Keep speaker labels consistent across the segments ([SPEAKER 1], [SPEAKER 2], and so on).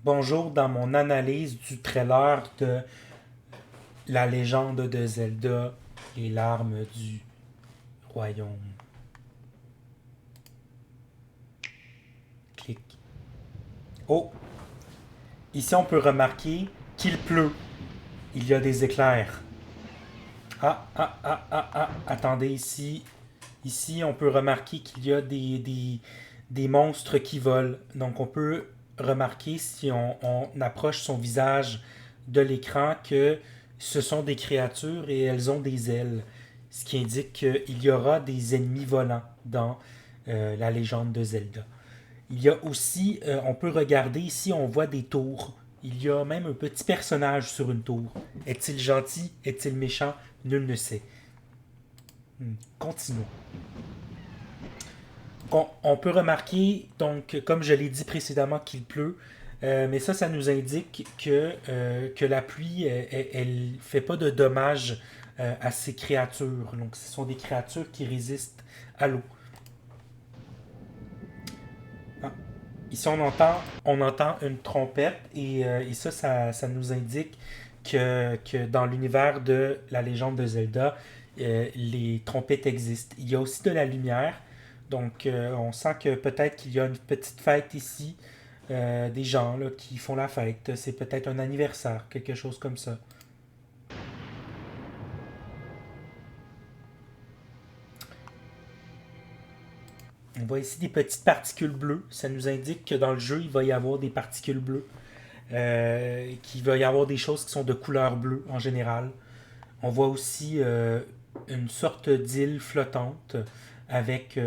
[SPEAKER 1] Bonjour, dans mon analyse du trailer de La légende de Zelda, les larmes du royaume. Clic. Oh, ici on peut remarquer qu'il pleut. Il y a des éclairs. Attendez ici. Ici on peut remarquer qu'il y a des monstres qui volent. Donc on peut remarquer si on approche son visage de l'écran que ce sont des créatures et elles ont des ailes. Ce qui indique qu'il y aura des ennemis volants dans la légende de Zelda. Il y a aussi, on peut regarder ici, on voit des tours. Il y a même un petit personnage sur une tour. Est-il gentil? Est-il méchant? Nul ne sait. Continuons. On peut remarquer, donc, comme je l'ai dit précédemment, qu'il pleut. Mais ça nous indique que la pluie, elle fait pas de dommages à ces créatures. Donc, ce sont des créatures qui résistent à l'eau. Ah, ici, on entend une trompette et ça nous indique que dans l'univers de la légende de Zelda, les trompettes existent. Il y a aussi de la lumière, donc on sent que peut-être qu'il y a une petite fête ici, des gens là, qui font la fête. C'est peut-être un anniversaire, quelque chose comme ça. On voit ici des petites particules bleues. Ça nous indique que dans le jeu, il va y avoir des particules bleues. Qu'il va y avoir des choses qui sont de couleur bleue en général. On voit aussi une sorte d'île flottante avec,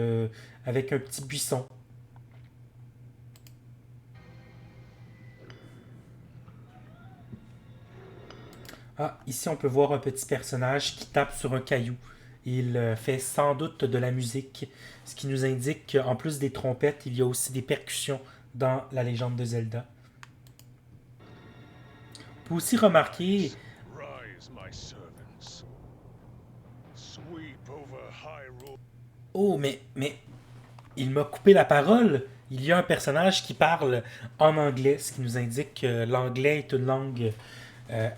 [SPEAKER 1] avec un petit buisson. Ah, ici on peut voir un petit personnage qui tape sur un caillou. Il fait sans doute de la musique, ce qui nous indique qu'en plus des trompettes, il y a aussi des percussions dans la légende de Zelda. On peut aussi remarquer...
[SPEAKER 2] Rise, my servants. Sweep over Hyrule.
[SPEAKER 1] Oh, mais il m'a coupé la parole. Il y a un personnage qui parle en anglais, ce qui nous indique que l'anglais est une langue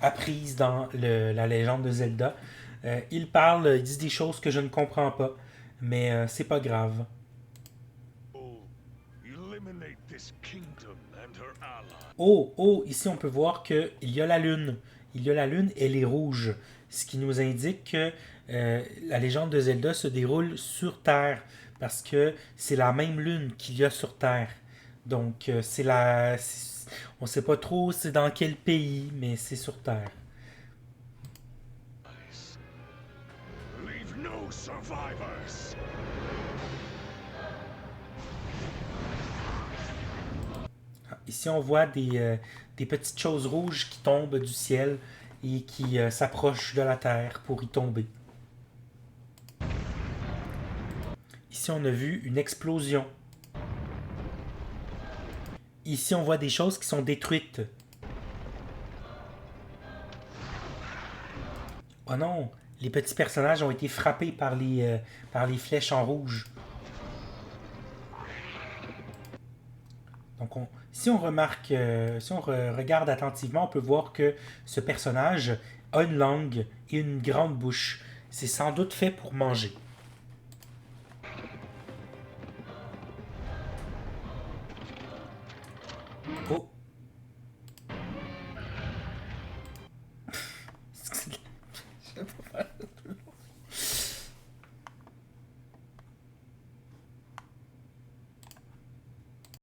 [SPEAKER 1] apprise dans la légende de Zelda. Il parle, il dit des choses que je ne comprends pas, mais c'est pas grave.
[SPEAKER 2] Eliminate this kingdom and her ally.
[SPEAKER 1] Oh, oh, ici on peut voir qu'il y a la lune. Il y a la lune, elle est rouge, ce qui nous indique que la légende de Zelda se déroule sur Terre, parce que c'est la même lune qu'il y a sur Terre. Donc on sait pas trop c'est dans quel pays, mais c'est sur Terre.
[SPEAKER 2] Leave no survivors.
[SPEAKER 1] Ici, on voit des petites choses rouges qui tombent du ciel et qui s'approchent de la terre pour y tomber. Ici, on a vu une explosion. Ici, on voit des choses qui sont détruites. Oh non, les petits personnages ont été frappés par les flèches en rouge. Donc, si on remarque, si on regarde attentivement, on peut voir que ce personnage a une langue et une grande bouche. C'est sans doute fait pour manger.